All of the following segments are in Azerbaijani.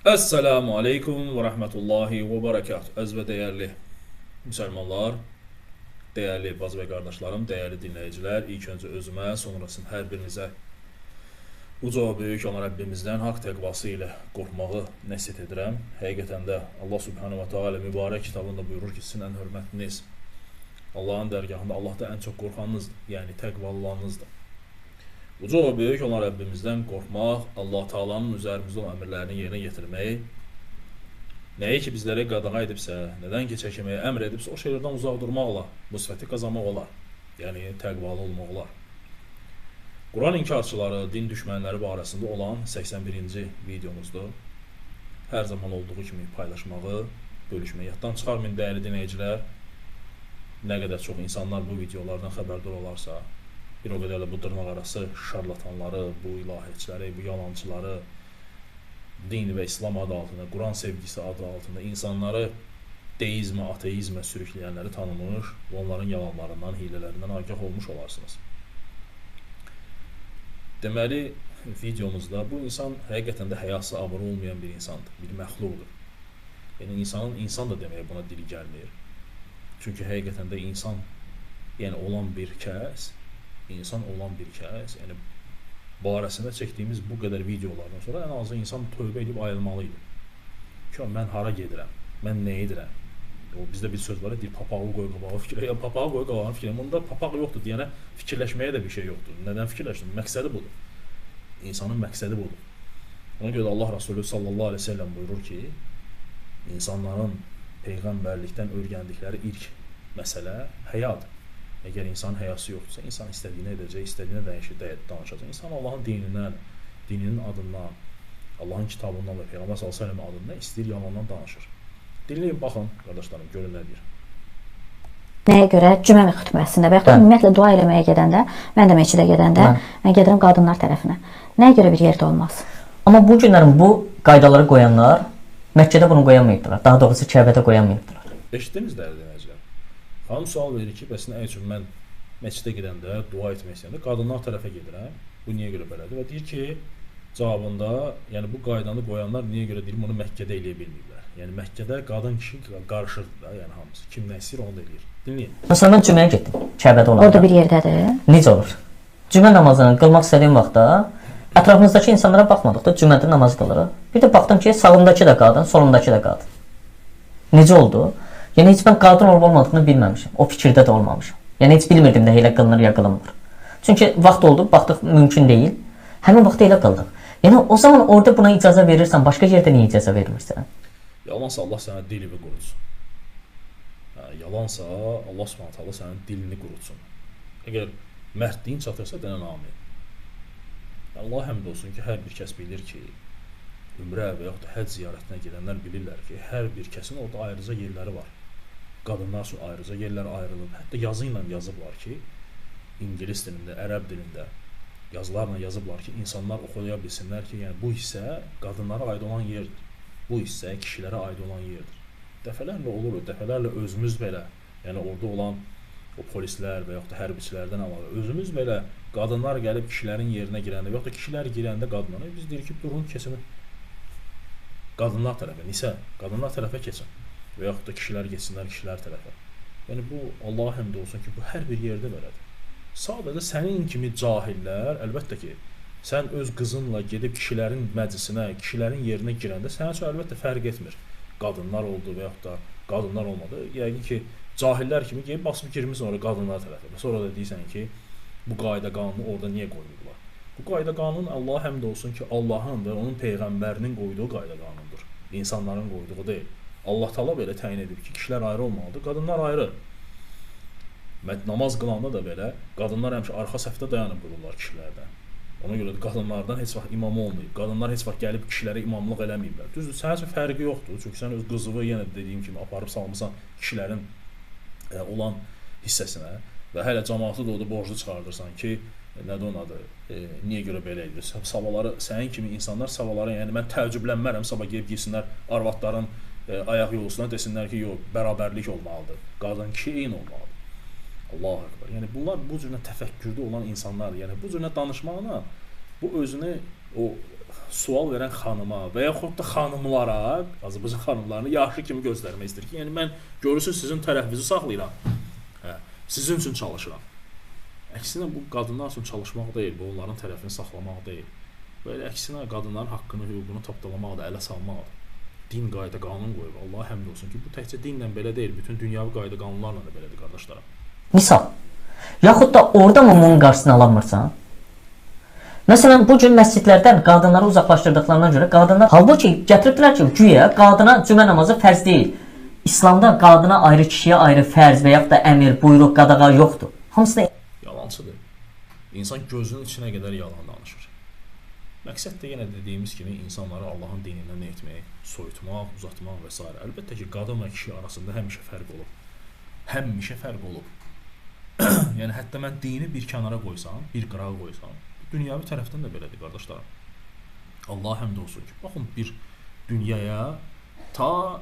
Esselamu Aleyküm və Rəhmətullahi və Bərəkatuhu. Əziz və dəyərli müsəlmanlar, dəyərli bacı və qardaşlarım, dəyərli dinləyicilər, ilk öncə özümə, sonrasında hər birinizə uca və böyük olan Rəbbimizdən haqq təqvası ilə qorxmağı nəsihət edirəm. Həqiqətən də Allah Subhanahu va Taala mübarək kitabında buyurur ki, sizin ən hörmətliniz Allahın dərgahında Allahda ən çox qorxanınızdır, yəni təqvalılarınızdır. Uca və böyük olan Rəbbimizdən qorxmaq, Allah Taala'nın üzərimizdə olan əmrlərini yerinə yetirmək, nəyi ki bizlərə qadağa edibsə, nədən ki çəkinməyə əmr edibsə, o şeylərdən uzaq durmaqla bu sifəti qazanmaq olar. Yəni təqvalı olmaq olar. Quran inkarçıları, din düşmənləri barəsində olan 81-ci videomuzdur. Hər zaman olduğu kimi paylaşmağı, bölüşməyi yaddan çıxarmayın dəyərli dinləyicilər. Nə qədər çox insanlar bu videolardan xəbərdar olarsa, bir o qədər də bu dırnaq arası şarlatanları, bu ilahiyçiləri, bu yalancıları, din və İslam adı altında, Quran sevgisi adı altında insanları deizmə, ateizmə sürükləyənləri tanımış və onların yalanlarından, hilələrindən agah olmuş olarsınız. Deməli, videomuzda bu insan həqiqətən də həyası abırı olmayan bir insandır, bir məxluqdur. Yəni, insanın insan da deməyə buna dili gəlmir. Çünki həqiqətən də insan, yəni olan bir kəs, yəni barəsində çəkdiyimiz bu qədər videolardan sonra ən azı insan tövbə edib ayrılmalıydı. Ki, mən hara gedirəm, mən nə edirəm? Bizdə bir söz var, deyir, papağı qoy qabağa fikrə, ya papağı qoy qabağa fikrə. Bunda papaq yoxdur, deyənə fikirləşməyə də bir şey yoxdur. Nədən fikirləşdim? Məqsədi budur. İnsanın məqsədi budur. Ona görə Allah Resulü sallallahu aleyhi ve sellem buyurur ki, insanların peyğəmbərlikdən öyrəndikləri ilk məsələ həyadır. Əgər insanın həyası yoxdursa, insan istədiyini edəcək, istədiyini danışacaq. İnsan Allahın dinindən, dininin adından, Allahın kitabından və Peyğəmbər sallallahu aleyhi ve sellem adından istəyir, yalandan danışır. Dinləyin, baxın, qardaşlarım, görün nə deyir. Nəyə görə? Cümə xütbəsində və yaxud ümumiyyətlə dua eləməyə gedəndə, mən də məscidə gedəndə, mən gedirəm qadınlar tərəfinə. Nəyə görə bir yerdə olmaz? Amma bu günlərin bu qaydaları qoyanlar Məkkədə bunu qoyamayıbdılar. Daha doğrusu Kəbədə qoyamayıbdılar. Eşitdiniz dəyərli dinləyicilər? Xanım sual verir ki, bəs nə üçün mən məscidə gedəndə, dua etmək istəyəndə qadınlar tərəfə gedirəm? Bu niyə görə belədir? Və deyir ki, cavabında, yəni bu qaydanı qoyanlar niyə görə deyir, bunu Məkkədə eləyə bilmirlər. Yəni Məkkədə qadın kişi qarışırdı da, yəni hamısı. Kim nə istəyir onu da eləyir. Dinləyin. Məsələn, mən cüməyə getdim, Kəbədə olanda. Orada bir yerdədir. Necə olur? Cümə namazını qılmaq istədiyim vaxtda ətrafımızdakı insanlara baxmadıqda cümədə namaz qılırıq. Bir də baxdım ki, sağımdakı da qadın, solumdakı da qadın. Necə oldu? Yəni heç mən qadın olub olmadığını bilməmişim. O fikirdə də olmamışım. Yəni heç bilmirdim də elə qılınır ya qılınmır. Çünki vaxt oldu, baxdıq mümkün deyil. Həmin vaxtda elə qıldıq. Yəni o zaman orada buna icazə verirsən, başqa yerdə niyə icazə vermirsən? Yalansa Allah sənə dilini qurutsun. Yalansa Allah Subhanahu taala sənin dilini qurutsun. Əgər mərdliyin çatırsa denən amin. Allah həmd olsun ki, hər bir kəs bilir ki, ümrə və yaxud da həcc ziyarətinə gedənlər bilirlər ki, hər bir kəsin orada ayrıca yerləri var. Qadınlar üçün ayrıca yerlər ayrılıb. Hətta yazı ilə yazıblar ki, ingilis dilində, ərəb dilində yazılarla yazıblar ki, insanlar oxuya bilsinlər ki, yəni bu hissə qadınlara aid olan yerdir. Bu hissə kişilərə aid olan yerdir. Dəfələrlə olur, dəfələrlə özümüz belə, yəni orada olan o polislər və yaxud da hərbiçilərdən əlavə, özümüz belə qadınlar gəlib kişilərin yerinə girəndə və yaxud da kişilər girəndə qadınlara biz deyirik ki, durun, keçin. Qadınlar tərəfə, nisə, qadınlar tərəfə keçin və yaxud da kişilər geçsinlər kişilər tərəfə. Yəni bu, Allah həmd olsun ki, bu hər bir yerdə belədir. Sadəcə sənin kimi cahillər, əlbəttə ki, sən öz qızınla gedib kişilərin məclisinə, kişilərin yerinə girəndə sənə üçün əlbəttə fərq etmir. Qadınlar oldu və yaxud da qadınlar olmadı. Yəqin ki, cahillər kimi gəlib basıb girmiş sonra qadınlar tərəfə. Və sonra da deyirsən ki, bu qayda qanunu orada niyə qoyulublar? Bu qayda qanun Allah həmd olsun ki, Allahın və onun peyğəmbərinin qoyduğu qayda qanundur. İnsanların qoyduğu deyil. Allah Taala belə təyin edib ki, kişilər ayrı olmalıdır, qadınlar ayrı. Namaz qılanda da belə qadınlar həmişə arxa səfdə dayanıb qılırlar kişilərdən. Ona görə də qadınlardan heç vaxt imam olmayıb. Qadınlar heç vaxt gəlib kişilərə imamlıq eləməyiblər. Düzdür, sənin üçün fərqi yoxdur. Çünki sən öz qızını yenə dediyim kimi aparıb salmısan kişilərin olan hissəsinə və hələ cəmaatı da orada borclu çıxardırsan ki, nədir onun adı, niyə görə belə edir? Savaları, sənin kimi insanlar savaları, yəni mən təəccüblənmərəm, sabah gelib girsinlər arvadların ayaq yolusuna desinlər ki, yox, bərabərlik olmalıdır. Qadın kişi eyni olmalıdır. Allahu Ekber. Yəni bunlar bu cürlə təfəkkürdə olan insanlar, yəni bu cürlə danışmaqla bu özünü o sual verən xanıma və yaxud da xanımlara, Azərbaycan xanımlarını yaxşı kimi göstərmək istəyir ki, yəni mən görürsüz sizin tərəfinizi saxlayıram. Hə, sizin üçün çalışıram. Əksinə bu qadınlar üçün çalışmaq deyil, bu onların tərəfini saxlamaq deyil. Belə əksinə qadınların haqqını, hüququnu tapdalamaqdır, ələ salmaqdır. Din qayda qanun qoyub. Allah həmd olsun ki, bu təkcə dinlə belə deyil, bütün dünyavi qayda qanunlarla da belədir qardaşlarım. Misal, yaxud da orada mı bunun qarşısını alamırsan? Məsələn, bu gün məscidlərdən qadınları uzaqlaşdırdıqlarına görə qadınlar, halbuki gətiribdilər ki, güya qadına cümə namazı fərz deyil. İslamda qadına ayrı, kişiyə ayrı fərz və yaxud da əmir, buyruq, qadağa yoxdur. Hamısı da yalancıdır. İnsan gözünün içinə qədər yalan danışır. Məqsəd də yenə dediyimiz kimi insanları Allahın dinindən nə etmək, soyutmaq, uzatmaq və s. Əlbəttə ki, qadın və kişi arasında həmişə fərq olub. Həmişə fərq olub. Yəni hətta mən dini bir kənara qoysam, bir qırağa qoysam, dünyavi tərəfdən də belədir qardaşlarım. Allah həmd olsun ki, baxın bir dünyaya ta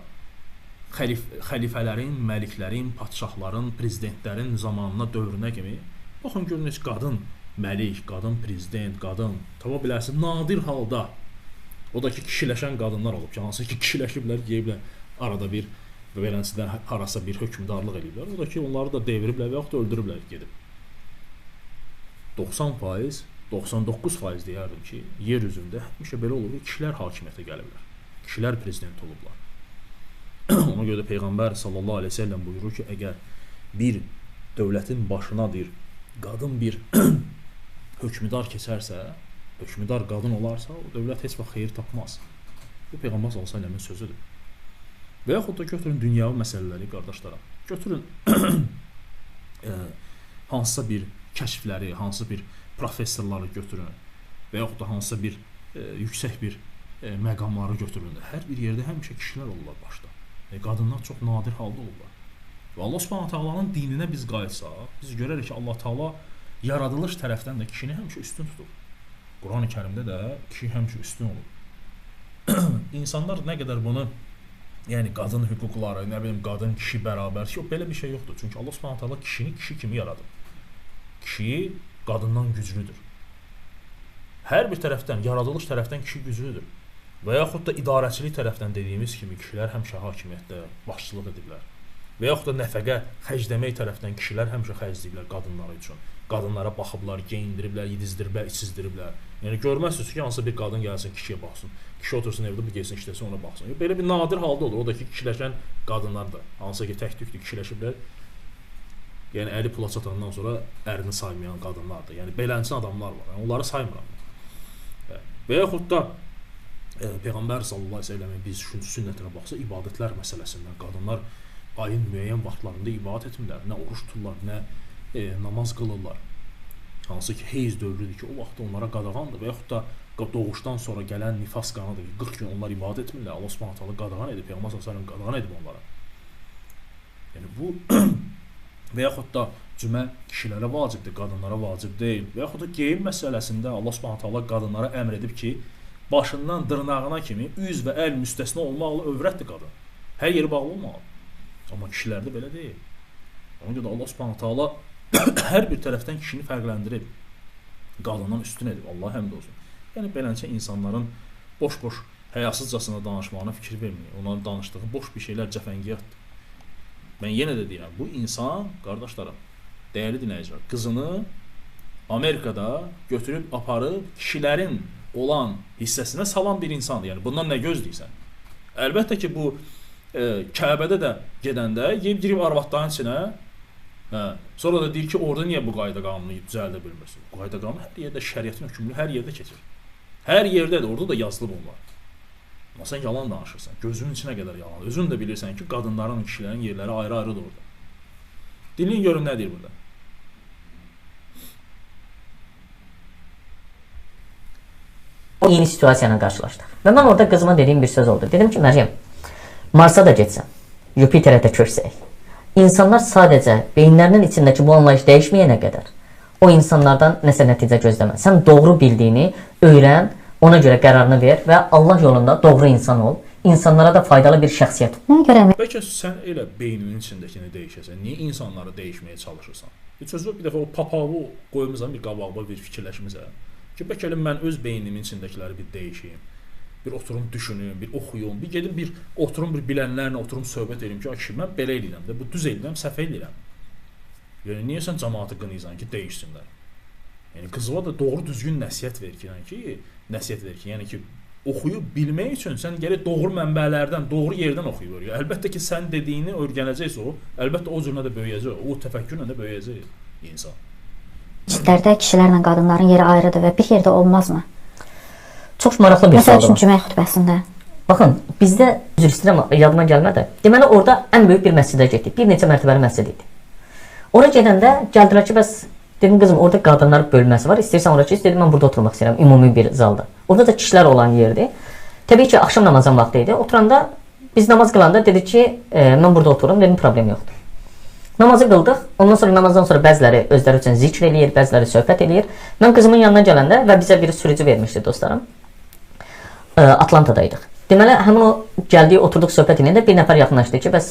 xəlifələrin, məliklərin, padşahların, prezidentlərin zamanına, dövrünə kimi baxın görün heç qadın məlik, qadın prezident, qadın tapa bilərsin nadir halda o da ki kişiləşən qadınlar olub ki, hansı ki kişiləşiblər, yeyiblər arada bir beləncədən harasa bir hökmdarlıq ediblər. O da ki onları da deviriblər və yaxud da öldürüblər gedib. 90%, 99% deyərdim ki, yer üzündə həmişə belə olur ki, kişilər hakimiyyətə gəliblər. Kişilər prezident olublar. Ona görə də Peyğəmbər sallallahu əleyhi və səlləm buyurur ki, əgər bir dövlətin başına bir qadın bir hökmdar keçərsə, hökmdar qadın olarsa, o dövlət heç vaxt xeyir tapmaz. Bu Peyğəmbər sallallahu əleyhi və səlləmin sözüdür. Və yaxud da götürün dünyavi məsələləri qardaşlarım. Götürün hansısa bir kəşfləri, hansısa bir professorları götürün və yaxud da hansısa bir yüksək bir məqamları götürün. Hər bir yerdə həmişə kişilər olurlar başda. Qadınlar çox nadir halda olurlar. Və Allah Subhanahu taalanın dininə biz qayıtsaq, biz görərik ki, Allah Taala yaradılış tərəfdən də kişini həmişə üstün tutub. Qurani-Kərimdə də kişi həmişə üstün olub. İnsanlar nə qədər bunu, yəni qadın hüquqları, nə bilim qadın kişi bərabər, yox, belə bir şey yoxdur. Çünki Allah Subhanahu taala kişini kişi kimi yaradıb. Kişi qadından güclüdür. Hər bir tərəfdən, yaradılış tərəfdən kişi güclüdür. Və yaxud da idarəçilik tərəfdən dediyimiz kimi kişilər həmişə hakimiyyətdə başçılıq ediblər. Və yaxud da nəfəqə xərcləmək tərəfdən kişilər həmişə xərcləyiblər qadınlar üçün. Qadınlara baxıblar, geyindiriblər, yedizdiriblər, içizdiriblər. Yəni görməzsiniz ki, hansısa bir qadın gəlsin kişiyə baxsın. Kişi otursun evdə, bu gəlsin işləsin, ona baxsın. Belə bir nadir halda olur. O da ki, kişiləşən qadınlar da, hansısa ki, tək-tükdür, kişiləşiblər. Yəni əli pula çatandan sonra ərini saymayan qadınlardır. Yəni beləncə adamlar var. Yəni, onları saymıram. Və yaxud da Peyğəmbər sallallahu əleyhi və səlləmin biz sünnətinə baxsa, ibadətlər məsələsindən qadınlar ayın müəyyən vaxtlarında ibadət etmirlər. Nə oruç tuturlar, nə namaz qılırlar. Hansı ki, heyz dövrüdür ki, o vaxt onlara qadağandır və yaxud da doğuşdan sonra gələn nifas qanıdır ki, 40 gün onlar ibadət etmirlər. Allah Subhanahu taala qadağan edib, Peyğəmbər sallallahu əleyhi və səlləm qadağan edib onlara. Yəni bu və yaxud da cümə kişilərə vacibdir, qadınlara vacib deyil. Və yaxud da geyim məsələsində Allah Subhanahu taala qadınlara əmr edib ki, başından dırnağına kimi üz və əl müstəsna olmaqla övrətdir qadın. Hər yeri bağlı olmalı. Amma kişilərdə belə deyil. Ona görə də Allah Subhanahu taala hər bir tərəfdən kişini fərqləndirib, qadından üstün edib. Allah həmd olsun. Yəni beləncə insanların boş-boş, həyasızcasına danışmağına fikir verməyin. Onların danışdığı boş bir şeylər cəfəngiyatdır. Mən yenə də deyirəm, bu insan, qardaşlarım, dəyərli dinləyicilər, qızını Amerikada götürüb aparıb kişilərin olan hissəsinə salan bir insandır. Yəni bundan nə gözləyirsən? Əlbəttə ki, bu Kəbədə də gedəndə girib arvadların içinə, sonra da deyir ki, orada niyə bu qayda qanunu düzəldə bilmirsin? Bu qayda qanunu hər yerdə, şəriətin hökmlü hər yerdə keçir. Hər yerdədir, orada da yazılıb onlar. Amma sən yalan danışırsan, gözünün içinə qədər yalan. Özün də bilirsən ki, qadınların, kişilərin yerləri ayrı-ayrıdır orada. Dinləyin görün nə deyir burada. O yeni situasiyanla qarşılaşdıq. Və mən orada qızıma dediyim bir söz oldu. Dedim ki, Məryəm, Marsa da getsəm, Yupiterə də köçsək. İnsanlar sadəcə beyinlərinin içindəki bu anlayış dəyişməyənə qədər o insanlardan nəsə nəticə gözləmə. Sən doğru bildiyini öyrən, ona görə qərarını ver və Allah yolunda doğru insan ol. İnsanlara da faydalı bir şəxsiyyət ol. Bəlkə sən elə beyninin içindəkini dəyişəsən. Niyə insanları dəyişməyə çalışırsan? Sözü bir dəfə o papağı qoymuşsan bir qabağıma bir fikirləşmisən. Ki bəlkə elə mən öz beynimin içindəkiləri bir dəyişim. Bir oturum düşünüm, bir oxuyum, bir gedim bir oturum bir bilənlərlə oturum söhbət edim ki, ki mən belə edirəm də, bu düz edirəm, səhv edirəm. Yəni niyə sən cəmaatı qınayırsan ki, dəyişsinlər? Yəni qızıva da doğru düzgün nəsihət ver ki, yəni ki, oxuyub bilmək üçün sən gərək doğru mənbələrdən, doğru yerdən oxuyub öyrən. Əlbəttə ki, sən dediyini öyrənəcəksə o, əlbəttə o cürünə də böyüyəcək, o təfəkkürlə də böyüyəcək insan. Məscidlərdə kişilərlə qadınların yeri ayrıdır və bir yerdə olmazmı? Çox maraqlı bir sualdır. Məsəl üçün cümə xutbəsində. Baxın, bizdə üzr istəyirəm, yadıma gəlmədi. Deməli orada ən böyük bir məscidə getdik. Bir neçə mərtəbəli məscid idi. Ora gedəndə gəldilər ki, bəs dedim qızım, orada qadınlar bölməsi var. İstəyirsən ora keç, dedim mən burada oturmaq istəyirəm, ümumi bir zalda. Orada da kişilər olan yerdir. Təbii ki, axşam namazın vaxtı idi. Oturanda biz namaz qılanda dedi ki, mən burada otururum, dedim problem yoxdur. Namazı qıldıq. Ondan sonra namazdan sonra bəziləri özləri üçün zikr eləyir, bəziləri söhbət eləyir. Mən qızımın yanına gələndə və bizə bir sürücü vermişdi dostlarım. Atlantadaydıq. Deməli, həmin o gəldiyi, oturduq söhbət eləyəndə bir nəfər yaxınlaşdı ki, bəs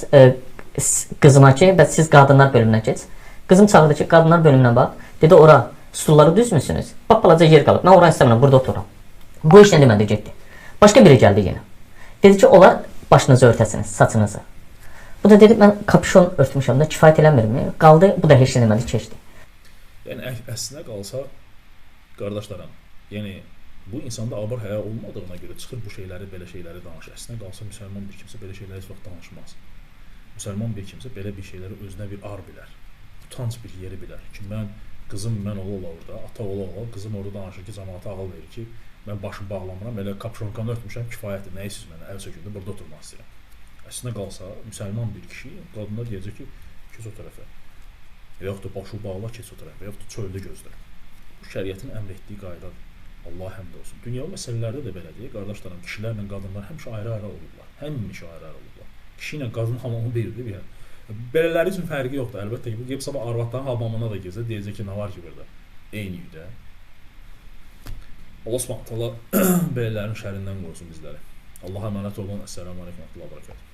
qızıma ki, bəs siz qadınlar bölümünə keç. Qızım çağırdı ki, qadınlar bölümünə bax. Dedi, ora stulları düzmüsünüz? Bax, balaca yer qalıb. Mən oranı istəmirəm, burada otururam. Bu iş nə demədi, getdi. Başqa biri gəldi yenə. Dedi ki, onlar başınızı örtəsiniz, saçınızı. Bu da dedi, mən kapüşon örtmüşəm də, kifayət eləmirmi? Qaldı, bu da heç nə demədi, keçdi. Yəni, əslinə qalsa, qardaşlarım, yəni, bu insanda abır həya olmadığına görə çıxır bu şeyləri, belə şeyləri danışır. Əslinə qalsa, müsəlman bir kimsə belə şeyləri heç vaxt danışmaz. Müsəlman bir kimsə belə bir şeyləri özünə bir ar bilər. Utanc bir yeri bilər ki, qızım mən ola orada, ata ola, qızım orada danışır ki, cəmaata ağıl verir ki, mən başımı bağlamıram, elə kapşonkamı örtmüşəm, kifayətdir, nə siz mənə, əl sökündə burada oturmaq istəyirəm. Əslinə qalsa, müsəlman bir kişi, qadınlar deyəcək ki, keç o tərəfə, və yaxud da başı bağla, keç o tərəfə, və yaxud da çöldə gözlə. Bu şəriətin əmr etdiyi qaydadır. Allah həmd olsun. Dünyəvi məsələlərdə də belədir. Qardaşlarım, kişilərlə qadınlar həmişə ayrı-ayrı olurlar. Həmişə ayrı-ayrı olurlar. Kişi ilə qadın hamamı biridir bir. Belələri üçün fərqi yoxdur. Əlbəttə ki, bu gəlib sabah arvadların hamamına da gezsə, deyəcək ki, nə var ki burada? Eynidir də. Allah Subhanahu taala belələrin şərrindən qorusun bizləri. Allah'a əmanət olun. Əssalamu alaykum və rəhmətullah və bərəkətuh.